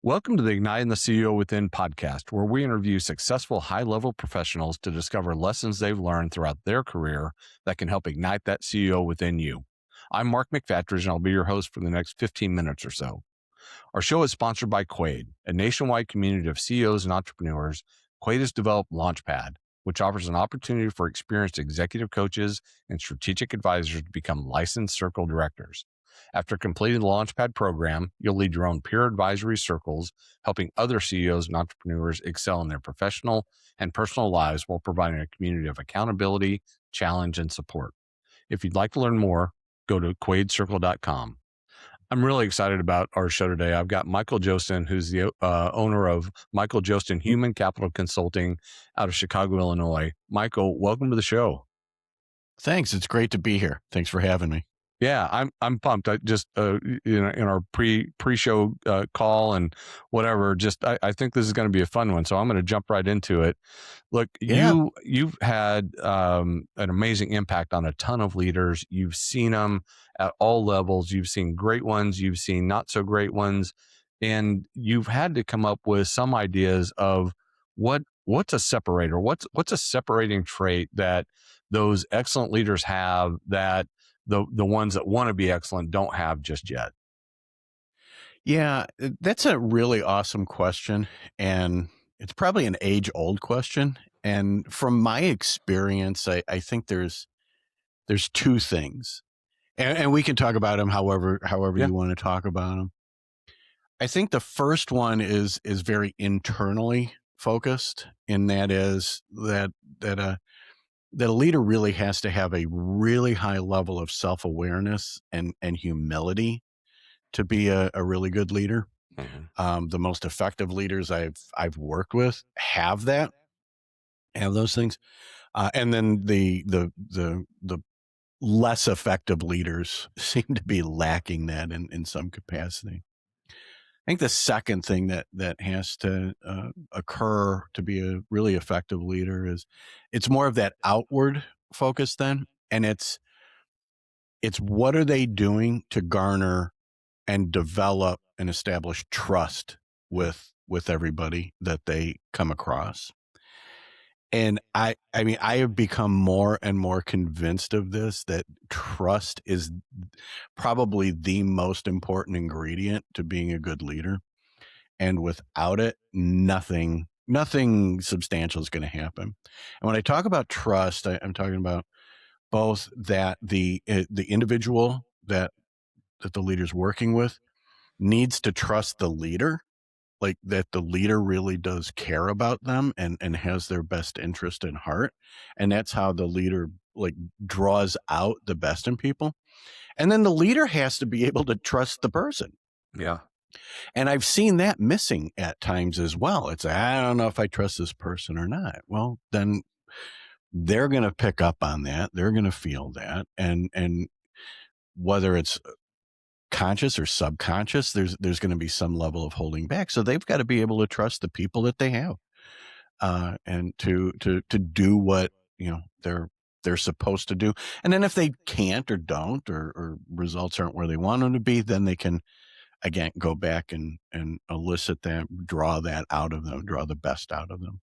Welcome to the Igniting the CEO Within podcast, where we interview successful high-level professionals to discover lessons they've learned throughout their career that can help ignite that CEO within you. I'm Mark McFatridge, and I'll be your host for the next 15 minutes or so. Our show is sponsored by Quaid, a nationwide community of CEOs and entrepreneurs. Quaid has developed Launchpad, which offers an opportunity for experienced executive coaches and strategic advisors to become licensed circle directors. After completing the Launchpad program, you'll lead your own peer advisory circles, helping other CEOs and entrepreneurs excel in their professional and personal lives while providing a community of accountability, challenge, and support. If you'd like to learn more, go to quaidcircle.com. I'm really excited about our show today. I've got Michael Joesten, who's the owner of Michael Joesten Human Capital Consulting out of Chicago, Illinois. Michael, welcome to the show. Thanks. It's great to be here. Thanks for having me. Yeah, I'm pumped. I just in our pre-show call and whatever. I think this is going to be a fun one, so I'm going to jump right into it. Look, you've had an amazing impact on a ton of leaders. You've seen them at all levels. You've seen great ones. You've seen not so great ones, and you've had to come up with some ideas of what's a separator. What's a separating trait that those excellent leaders have that the ones that want to be excellent don't have just yet? Yeah, that's a really awesome question. And it's probably an age-old question. And from my experience, I think there's two things. And we can talk about them however you want to talk about them. I think the first one is very internally focused, and that is that a leader really has to have a really high level of self-awareness and humility to be a really good leader. Mm-hmm. The most effective leaders I've worked with have those things. And then the less effective leaders seem to be lacking that in some capacity. I think the second thing that has to occur to be a really effective leader is it's more of that outward focus then. And it's what are they doing to garner and develop and establish trust with everybody that they come across. And I mean, I have become more and more convinced of this, that trust is probably the most important ingredient to being a good leader. And without it, nothing substantial is going to happen. And when I talk about trust, I'm talking about both that the individual that the leader's working with needs to trust the leader, like that the leader really does care about them and has their best interest in heart. And that's how the leader like draws out the best in people. And then the leader has to be able to trust the person. Yeah. And I've seen that missing at times as well. It's, I don't know if I trust this person or not. Well, then they're going to pick up on that. They're going to feel that. And whether it's conscious or subconscious, there's going to be some level of holding back. So they've got to be able to trust the people that they have, and to do what, they're supposed to do. And then if they can't or don't, or results aren't where they want them to be, then they can, again, go back and elicit that, draw that out of them, draw the best out of them.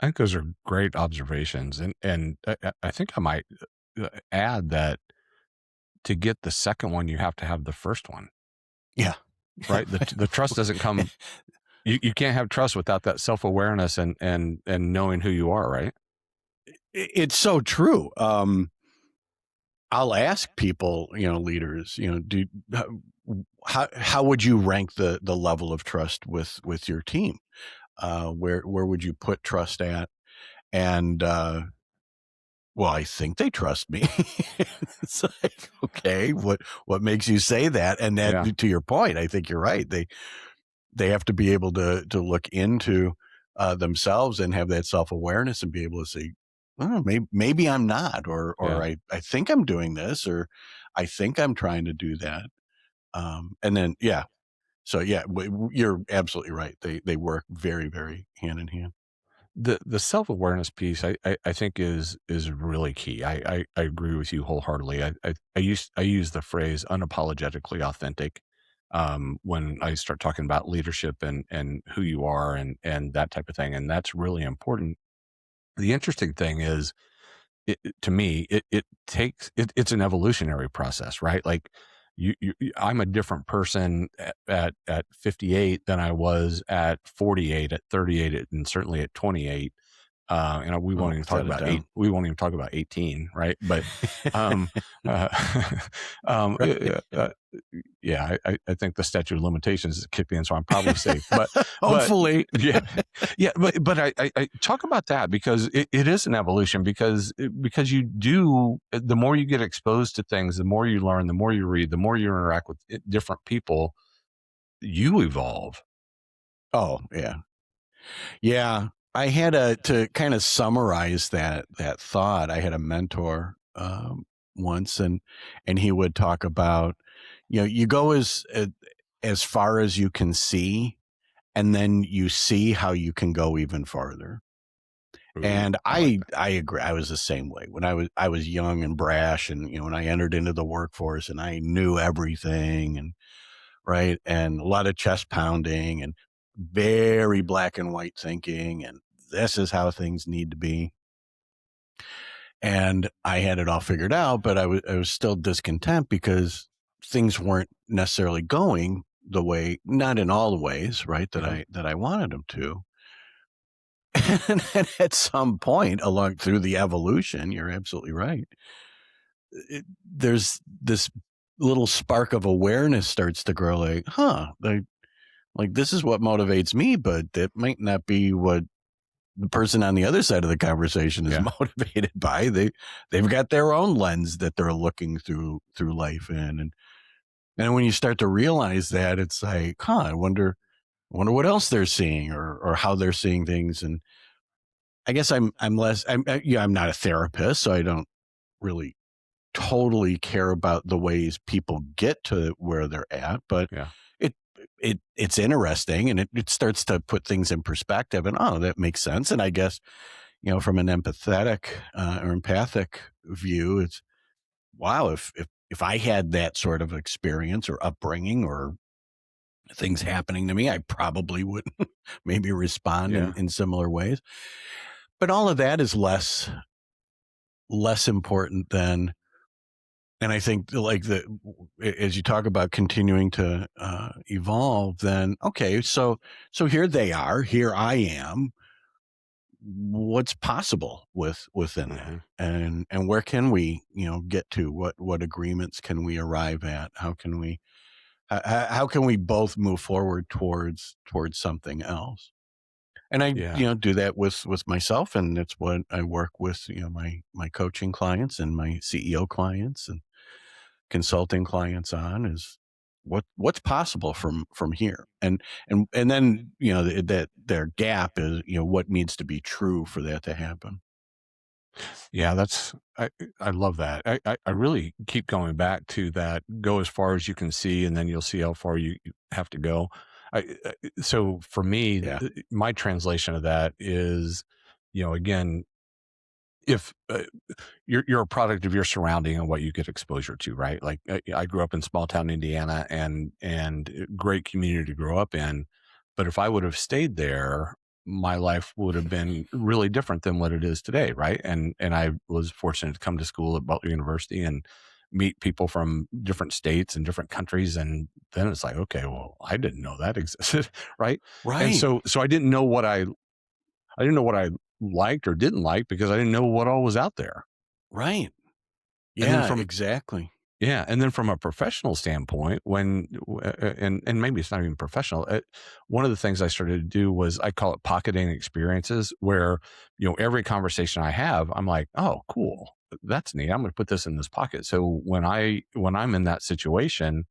I think those are great observations. And I think I might add that to get the second one, you have to have the first one. Yeah. Right. The trust doesn't come. You can't have trust without that self-awareness and knowing who you are. Right. It's so true. I'll ask people, leaders, how would you rank the level of trust with your team? Where would you put trust at? And, well, I think they trust me. It's like, okay, what makes you say that? And that, to your point, I think you're right. They have to be able to look into themselves and have that self-awareness and be able to say, oh, maybe I'm not, or I think I'm doing this, or I think I'm trying to do that. And then, so you're absolutely right. They work very, very hand in hand. The self-awareness piece, I think is really key. I agree with you wholeheartedly. I use the phrase unapologetically authentic. when I start talking about leadership and who you are and that type of thing. And that's really important. The interesting thing is, to me, it takes it's an evolutionary process, right? Like I'm a different person at 58 than I was at 48, at 38, and certainly at 28. We won't Oh, even talk without a about doubt. we won't even talk about 18, right? But, um, uh, Right. yeah, I think the statute of limitations has kicked in, so I'm probably safe. But Hopefully. yeah, yeah, but I talk about that because it is an evolution because you do, the more you get exposed to things, the more you learn, the more you read, the more you interact with different people, you evolve. Oh, yeah. Yeah. I had to kind of summarize that thought. I had a mentor once, and he would talk about, you go as far as you can see, and then you see how you can go even farther. Ooh, And I like I agree. I was the same way when I was young and brash, and when I entered into the workforce, and I knew everything, and right, and a lot of chest pounding, and very black and white thinking, and this is how things need to be. And I had it all figured out, but I was still discontent because things weren't necessarily going the way, not in all the ways, right, that that. I wanted them to. And then at some point along through the evolution, you're absolutely right. There's this little spark of awareness starts to grow, like, like this is what motivates me, but that might not be what the person on the other side of the conversation is Yeah. motivated by. They've got their own lens that they're looking through life in. And when you start to realize that, it's like, I wonder what else they're seeing, or how they're seeing things. And I guess I'm less, I'm not a therapist, so I don't really totally care about the ways people get to where they're at, but Yeah. it it's interesting, and it starts to put things in perspective, and that makes sense. And I guess, from an empathetic or empathic view, it's, wow, if I had that sort of experience or upbringing or things happening to me, I probably would maybe respond Yeah. in similar ways. But all of that is less important than, and I think, like, as you talk about continuing to evolve, then okay, so here they are, here I am. What's possible within that, Hmm. and where can we, get to? What agreements can we arrive at? How can we both move forward towards something else? And I, Yeah. do that with myself, and it's what I work with, my coaching clients and my CEO clients and consulting clients on, is what's possible from here. And then, that their gap is, what needs to be true for that to happen. Yeah, I love that. I really keep going back to that. Go as far as you can see, and then you'll see how far you have to go. So for me, Yeah. my translation of that is, again, if you're a product of your surrounding and what you get exposure to, right? Like I grew up in small town Indiana, and great community to grow up in, but if I would have stayed there, my life would have been really different than what it is today, right? And I was fortunate to come to school at Butler University and meet people from different states and different countries, and then it's like, okay, well, I didn't know that existed, right? And Right. so I didn't know I didn't know what I liked or didn't like because I didn't know what all was out there. Right. And then Yeah, from exactly. Yeah, and then from a professional standpoint, and maybe it's not even professional. One of the things I started to do was I call it pocketing experiences, where every conversation I have, I'm like, oh, cool, that's neat. I'm going to put this in this pocket. So when I'm in that situation,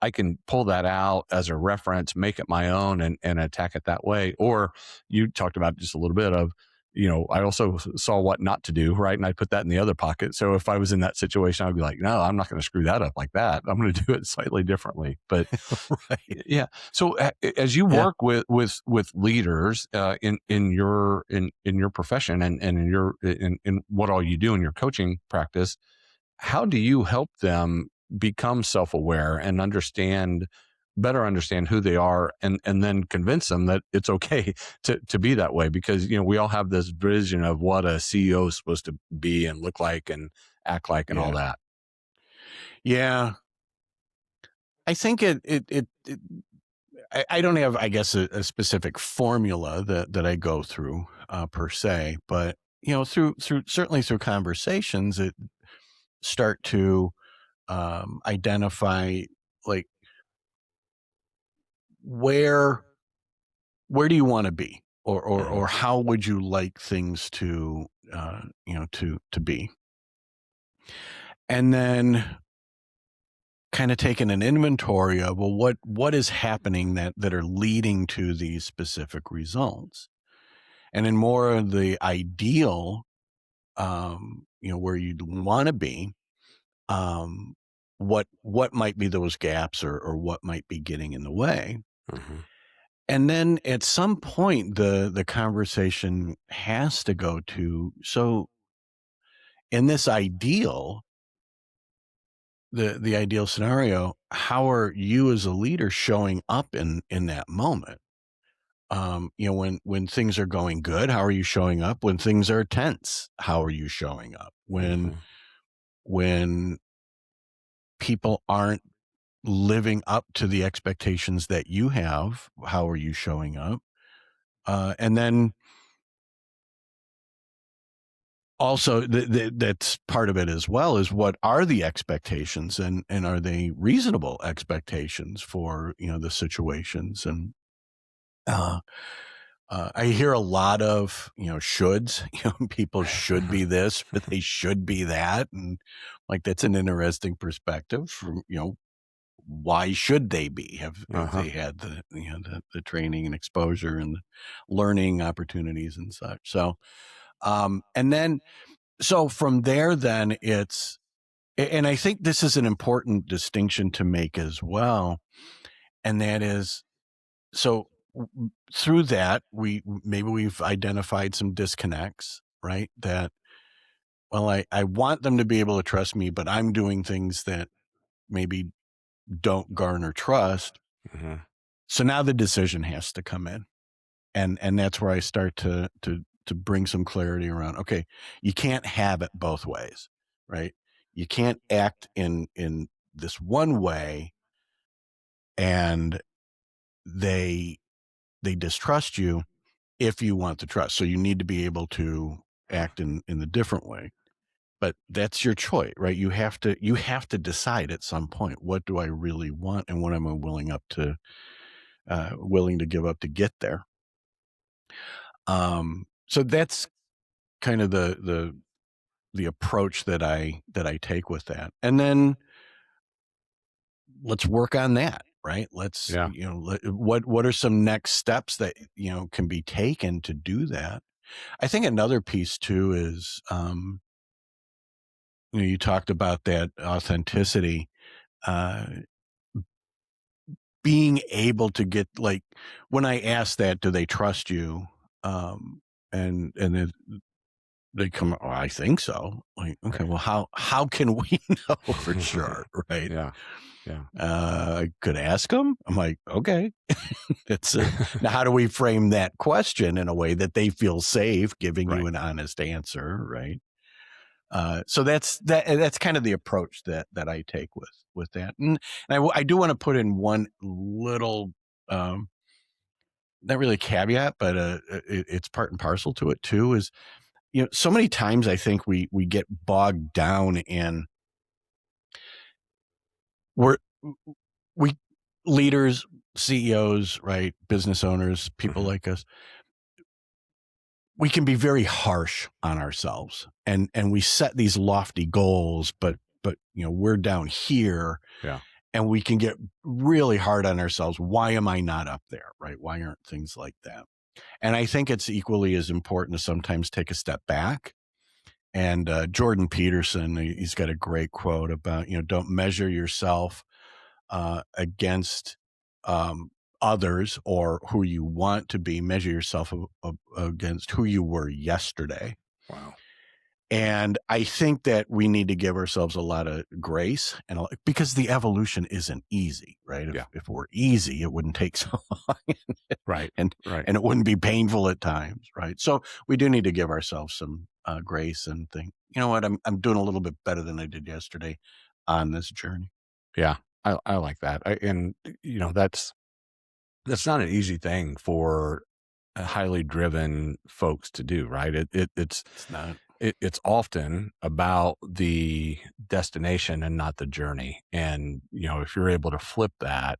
I can pull that out as a reference, make it my own, and attack it that way. Or you talked about just a little bit of, I also saw what not to do, right? And I put that in the other pocket. So if I was in that situation, I'd be like, no, I'm not going to screw that up like that. I'm going to do it slightly differently. But Right. yeah. So as you Yeah. work with leaders in your profession and in what all you do in your coaching practice, how do you help them become self-aware and understand better understand who they are, and then convince them that it's okay to be that way, because we all have this vision of what a CEO is supposed to be and look like and act like and all Yeah. that. Yeah. I think I don't have, I guess, a specific formula that I go through per se, but through certainly through conversations, it start to identify, like, where do you want to be, Mhm. or how would you like things to to be, and then kind of taking an inventory of, well, what is happening that are leading to these specific results, and in more of the ideal, where you'd want to be, um, what might be those gaps, or what might be getting in the way. Mhm. And then at some point, the conversation has to go to, so in this ideal, the ideal scenario, how are you as a leader showing up in that moment? When things are going good, how are you showing up? When things are tense, how are you showing up? When Mhm. when people aren't living up to the expectations that you have, how are you showing up? And then also, that's part of it as well, is what are the expectations, and are they reasonable expectations for the situations? And uh, I hear a lot of shoulds. People should be this, but they should be that, and like, that's an interesting perspective. From why should they be? Have Uh-huh. they had the training and exposure and the learning opportunities and such? So, and then, so from there, then and I think this is an important distinction to make as well, and that is, so through that, maybe we've identified some disconnects, right? That, well, I want them to be able to trust me, but I'm doing things that maybe don't garner trust. Mhm. So now the decision has to come in, and that's where I start to bring some clarity around. Okay, you can't have it both ways, right? You can't act in this one way, and they distrust you if you want the trust. So you need to be able to act in the different way. But that's your choice, right? You have to decide at some point, what do I really want, and what am I willing to give up to get there. So that's kind of the approach that I take with that. And then let's work on that, right? Let's, Yeah. what are some next steps that, can be taken to do that? I think another piece too is, you talked about that authenticity, uh, being able to get, like, when I ask that, do they trust you? And then they come, oh, I think so. Like, okay, Right. well, how can we know for sure, right? Yeah. Yeah. I could ask them. I'm like, okay, that's it. Now, how do we frame that question in a way that they feel safe giving you Right. an honest answer, right? So that's kind of the approach that I take with that. And I do want to put in one little, um, not really caveat, but it's part and parcel to it too. Is, so many times I think we get bogged down in, we're we leaders, CEOs, right, business owners, people Mhm. like us, we can be very harsh on ourselves, and we set these lofty goals, but we're down here, Yeah. and we can get really hard on ourselves. Why am I not up there, right? Why aren't things like that? And I think it's equally as important to sometimes take a step back. And Jordan Peterson, he's got a great quote about, don't measure yourself against um, others or who you want to be. Measure yourself against who you were yesterday. Wow. And I think that we need to give ourselves a lot of grace because the evolution isn't easy, right? Yeah. If it were easy, it wouldn't take so long Right. and Right. and it wouldn't be painful at times, right? So we do need to give ourselves some grace and think, you know what, I'm doing a little bit better than I did yesterday on this journey. Yeah. I like that. And that's not an easy thing for highly driven folks to do, right? It's not It's often about the destination and not the journey. And if you're able to flip that,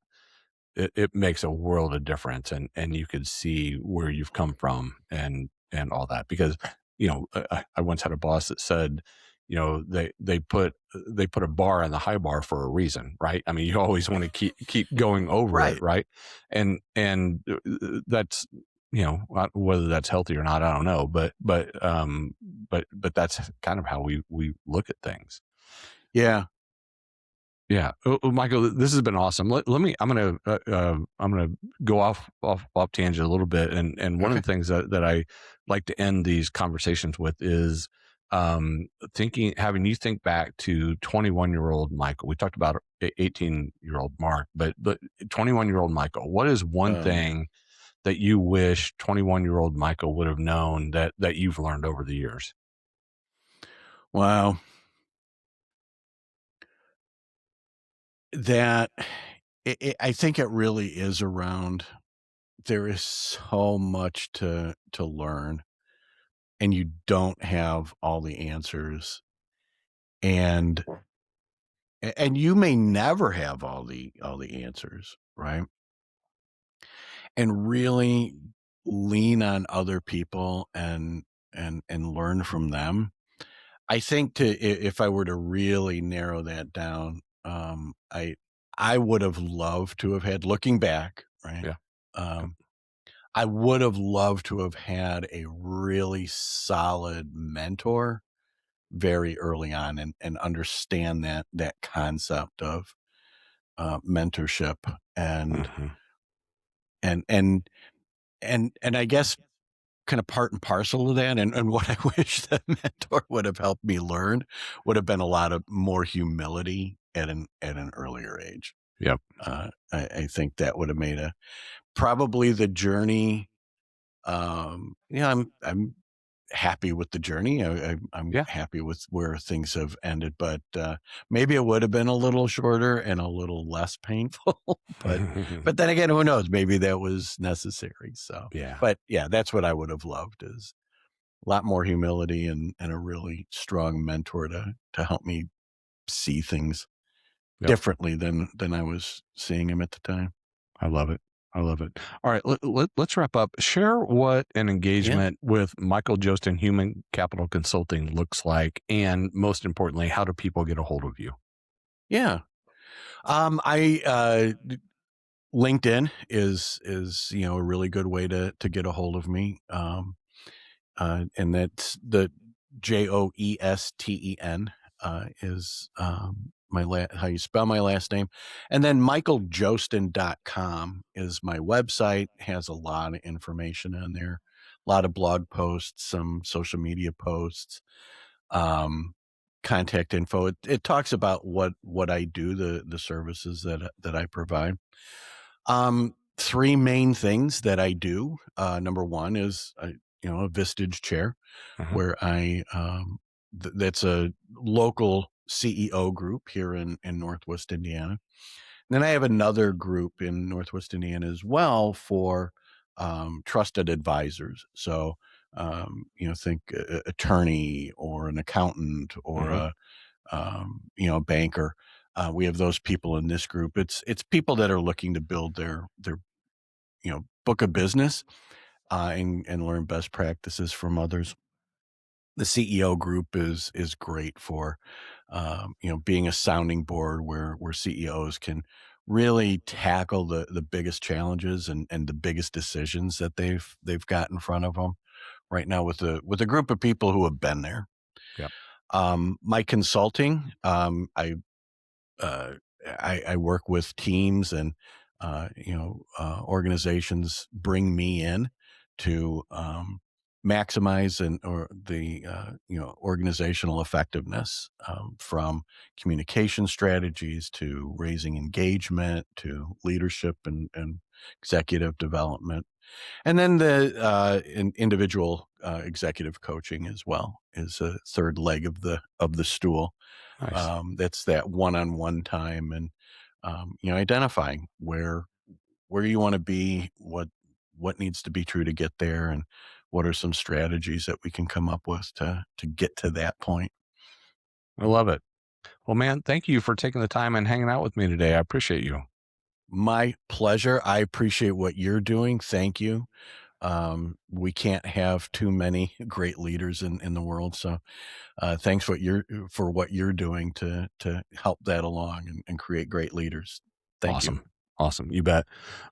it makes a world of difference, and you could see where you've come from and all that. Because I once had a boss that said, they put a bar on the high bar for a reason, right? I mean, you always want to keep going over it, right. right? And that's whether that's healthy or not, I don't know, but that's kind of how we look at things. Yeah. Yeah. Michael, this has been awesome. I'm gonna go off tangent a little bit, and one of Okay. the things that I like to end these conversations with is having you think back to 21-year-old Michael. We talked about 18-year-old Mark, but 21-year-old Michael. What is one Oh yeah. thing that you wish 21-year-old Michael would have known that you've learned over the years? Wow. That I think it really is around. There is so much to learn, and you don't have all the answers, and and you may never have all the answers, right? And really lean on other people and learn from them. I think if I were to really narrow that down, I would have loved to have had, looking back, right? Yeah. Yep. Um, I would have loved to have had a really solid mentor very early on and understand that concept of mentorship and Hmm. and and and I guess kind of part and parcel of that and what I wish the mentor would have helped me learn would have been a lot of more humility at an earlier age. Yep. I think that would have made a probably the journey. Yeah, I'm happy with the journey. I'm Yeah. happy with where things have ended, but maybe it would have been a little shorter and a little less painful. but then again, who knows? Maybe that was necessary. So, Yeah. but yeah, that's what I would have loved is a lot more humility and a really strong mentor to help me see things Yep. differently than I was seeing him at the time. I love it. I love it. All right, let's wrap up. Share what an Yeah, engagement with Michael Joesten Human Capital Consulting looks like, and most importantly, how do people get a hold of you? yeah. I LinkedIn is a really good way to get a hold of me. And that's the Joesten is how you spell my last name. And then michaeljoesten.com is my website, has a lot of information on there, a lot of blog posts, some social media posts, um, contact info. It talks about what I do, the services that I provide. Three main things that I do. Number one is a Vistage chair Hmm. where that's a local CEO group here in Northwest Indiana. Then I have another group in Northwest Indiana as well for trusted advisors. So, think attorney or an accountant or Hmm. a banker. We have those people in this group. It's people that are looking to build their book of business and learn best practices from others. The CEO group is great for being a sounding board where CEOs can really tackle the biggest challenges and the biggest decisions that they've got in front of them right now with a group of people who have been there. Yep. My consulting, uh, I work with teams and organizations bring me in to maximize or the organizational effectiveness, from communication strategies to raising engagement to leadership and executive development. And then the individual executive coaching as well is a third leg of the stool. Nice. That's that one-on-one time, and identifying where you want to be, what needs to be true to get there, and what are some strategies that we can come up with to get to that point. I love it. Well, man, thank you for taking the time and hanging out with me today. I appreciate you. My pleasure. I appreciate what you're doing. Thank you. We can't have too many great leaders in the world. So thanks for what you're doing to help that along and create great leaders. Thank you. Awesome. Awesome. You bet.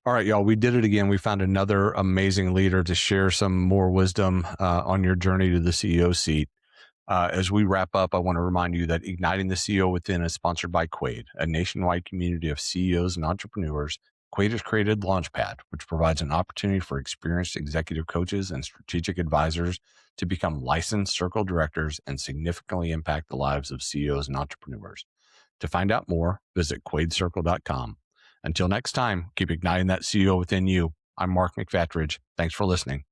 All right, y'all. We did it again. We found another amazing leader to share some more wisdom on your journey to the CEO seat. As we wrap up, I want to remind you that Igniting the CEO Within is sponsored by Quaid, a nationwide community of CEOs and entrepreneurs. Quaid has created Launchpad, which provides an opportunity for experienced executive coaches and strategic advisors to become licensed circle directors and significantly impact the lives of CEOs and entrepreneurs. To find out more, visit quaidcircle.com. Until next time, keep igniting that CEO within you. I'm Mark McFatridge. Thanks for listening.